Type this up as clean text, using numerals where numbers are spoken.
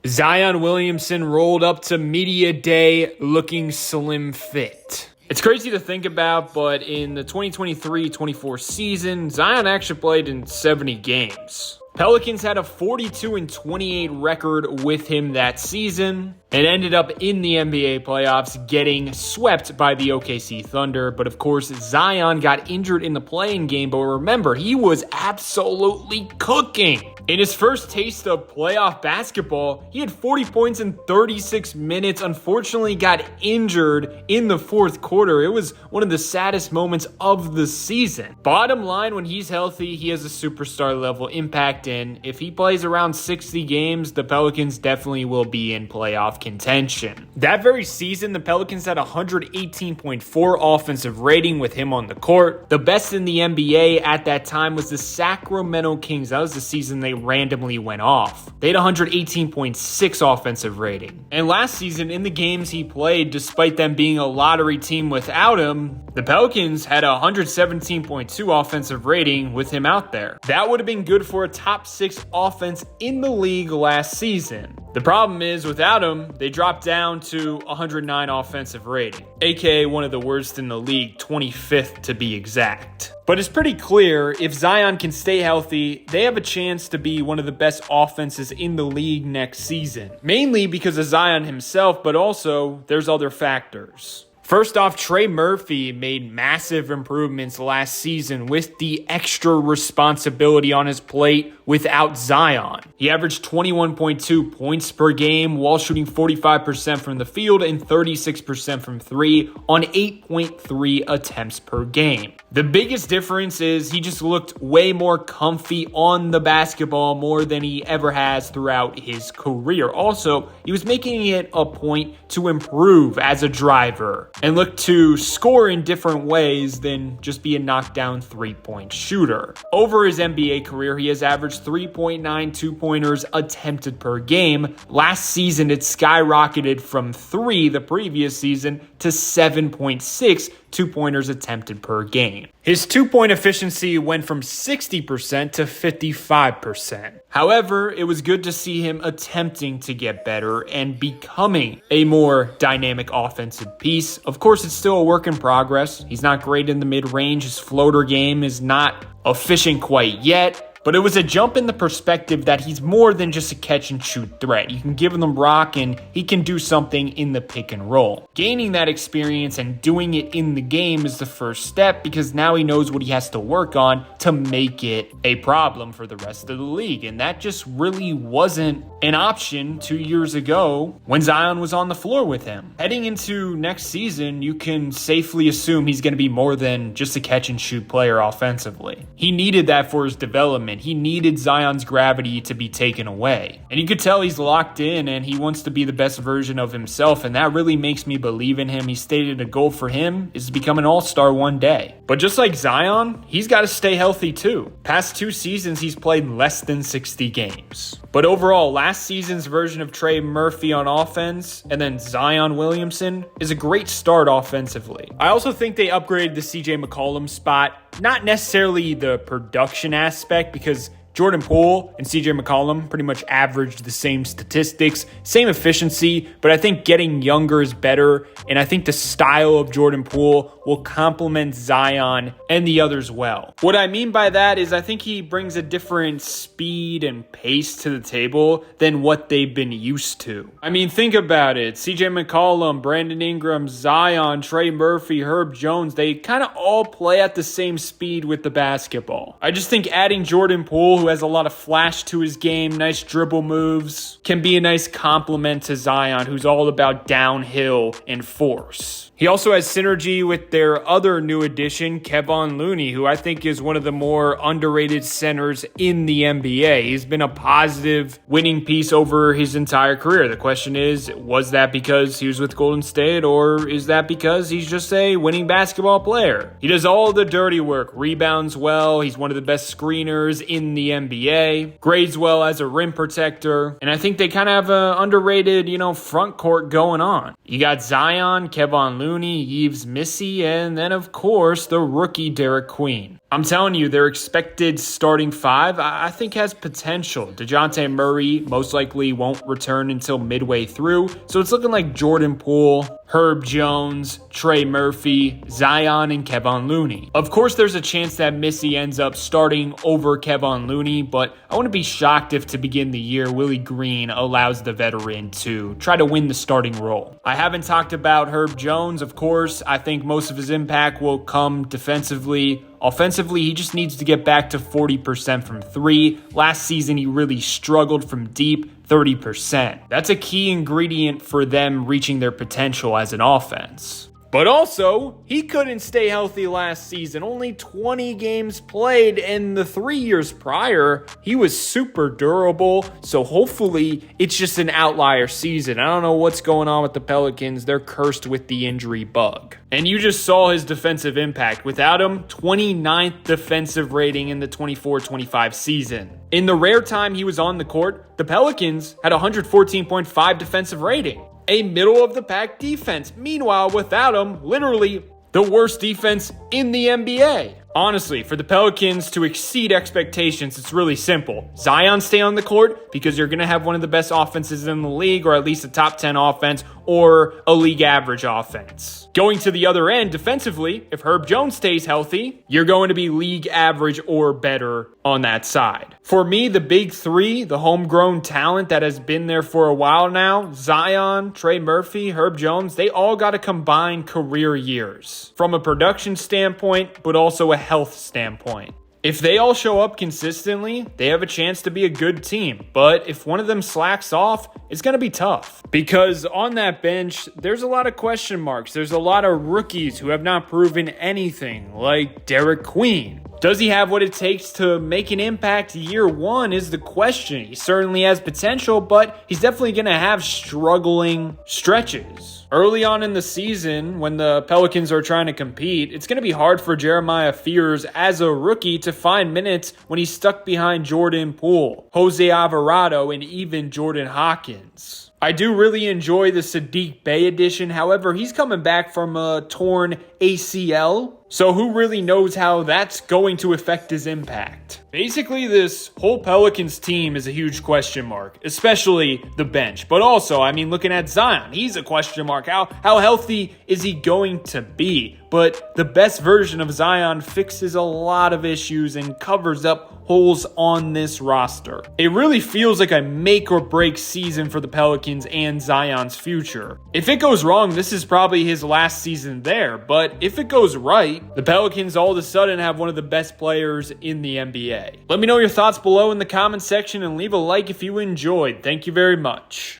Zion Williamson rolled up to media day looking slim fit. It's crazy to think about, but in the 2023-24 season, Zion actually played in 70 games. Pelicans had a 42-28 record with him that season and ended up in the NBA playoffs getting swept by the OKC Thunder. But of course, Zion got injured in the play-in game, but remember, he was absolutely cooking. In his first taste of playoff basketball, he had 40 points in 36 minutes, unfortunately got injured in the fourth quarter. It was one of the saddest moments of the season. Bottom line, when he's healthy, he has a superstar level impact, and if he plays around 60 games, the Pelicans definitely will be in playoff contention. That very season, the Pelicans had 118.4 offensive rating with him on the court. The best in the NBA at that time was the Sacramento Kings. That was the season they randomly went off. They had 118.6 offensive rating. And last season, in the games he played, despite them being a lottery team without him, the Pelicans had 117.2 offensive rating with him out there. That would have been good for a top 6 offense in the league last season. The problem is, without him, they dropped down to 109 offensive rating, aka one of the worst in the league, 25th to be exact. But it's pretty clear, if Zion can stay healthy, they have a chance to be one of the best offenses in the league next season. Mainly because of Zion himself, but also there's other factors. First off, Trey Murphy made massive improvements last season with the extra responsibility on his plate without Zion. He averaged 21.2 points per game while shooting 45% from the field and 36% from three on 8.3 attempts per game. The biggest difference is he just looked way more comfy on the basketball more than he ever has throughout his career. Also, he was making it a point to improve as a driver and look to score in different ways than just be a knockdown three-point shooter. Over his NBA career, he has averaged 3.9 two-pointers attempted per game. Last season, it skyrocketed from 3 the previous season to 7.6 two-pointers attempted per game. His two-point efficiency went from 60% to 55%. However, it was good to see him attempting to get better and becoming a more dynamic offensive piece. Of course, it's still a work in progress. He's not great in the mid-range. His floater game is not efficient quite yet. But it was a jump in the perspective that he's more than just a catch-and-shoot threat. You can give him the rock and he can do something in the pick and roll. Gaining that experience and doing it in the game is the first step because now he knows what he has to work on to make it a problem for the rest of the league. And that just really wasn't an option 2 years ago when Zion was on the floor with him. Heading into next season, you can safely assume he's going to be more than just a catch-and-shoot player offensively. He needed that for his development. He needed Zion's gravity to be taken away. And you could tell he's locked in and he wants to be the best version of himself, and that really makes me believe in him. He stated a goal for him is to become an all-star one day. But just like Zion, he's got to stay healthy too. Past 2 seasons, he's played less than 60 games. But overall, last season's version of Trey Murphy on offense and then Zion Williamson is a great start offensively. I also think they upgraded the CJ McCollum spot, not necessarily the production aspect, because Jordan Poole and CJ McCollum pretty much averaged the same statistics, same efficiency, but I think getting younger is better, and I think the style of Jordan Poole will complement Zion and the others well. What I mean by that is I think he brings a different speed and pace to the table than what they've been used to. I mean, think about it. CJ McCollum, Brandon Ingram, Zion, Trey Murphy, Herb Jones, they kind of all play at the same speed with the basketball. I just think adding Jordan Poole, who has a lot of flash to his game, nice dribble moves, can be a nice complement to Zion, who's all about downhill and force. He also has synergy with their other new addition, Kevon Looney, who I think is one of the more underrated centers in the NBA. He's been a positive winning piece over his entire career. The question is, was that because he was with Golden State, or is that because he's just a winning basketball player? He does all the dirty work, rebounds well, he's one of the best screeners in the NBA, grades well as a rim protector, and I think they kind of have an underrated, front court going on. You got Zion, Kevon Looney, Looney, Yves Missy, and then, of course, the rookie Derek Queen. I'm telling you, their expected starting five, I think, has potential. DeJounte Murray most likely won't return until midway through, so it's looking like Jordan Poole, Herb Jones, Trey Murphy, Zion, and Kevon Looney. Of course, there's a chance that Missy ends up starting over Kevon Looney, but I wouldn't be shocked if to begin the year, Willie Green allows the veteran to try to win the starting role. I haven't talked about Herb Jones, of course. I think most of his impact will come defensively. Offensively, he just needs to get back to 40% from three. Last season, he really struggled from deep, 30%. That's a key ingredient for them reaching their potential as an offense. But also, he couldn't stay healthy last season. Only 20 games played, and the 3 years prior, he was super durable. So hopefully, it's just an outlier season. I don't know what's going on with the Pelicans. They're cursed with the injury bug. And you just saw his defensive impact. Without him, 29th defensive rating in the 24-25 season. In the rare time he was on the court, the Pelicans had 114.5 defensive rating. A middle-of-the-pack defense. Meanwhile, without him, literally the worst defense in the NBA. Honestly, for the Pelicans to exceed expectations, it's really simple. Zion stay on the court because you're going to have one of the best offenses in the league, or at least a top 10 offense, or a league average offense. Going to the other end, defensively, if Herb Jones stays healthy, you're going to be league average or better on that side. For me, the big three, the homegrown talent that has been there for a while now, Zion, Trey Murphy, Herb Jones, they all got to combine career years. From a production standpoint, but also a health standpoint. If they all show up consistently, they have a chance to be a good team. But if one of them slacks off, it's going to be tough. Because on that bench, there's a lot of question marks. There's a lot of rookies who have not proven anything, like Derek Queen. Does he have what it takes to make an impact year one is the question. He certainly has potential, but he's definitely going to have struggling stretches. Early on in the season, when the Pelicans are trying to compete, it's going to be hard for Jeremiah Fears as a rookie to find minutes when he's stuck behind Jordan Poole, Jose Alvarado, and even Jordan Hawkins. I do really enjoy the Saddiq Bey edition. However, he's coming back from a torn ACL. So who really knows how that's going to affect his impact? Basically, this whole Pelicans team is a huge question mark, especially the bench. But also, looking at Zion, he's a question mark. How healthy is he going to be? But the best version of Zion fixes a lot of issues and covers up holes on this roster. It really feels like a make or break season for the Pelicans and Zion's future. If it goes wrong, this is probably his last season there. But if it goes right, the Pelicans all of a sudden have one of the best players in the NBA. Let me know your thoughts below in the comment section and leave a like if you enjoyed. Thank you very much.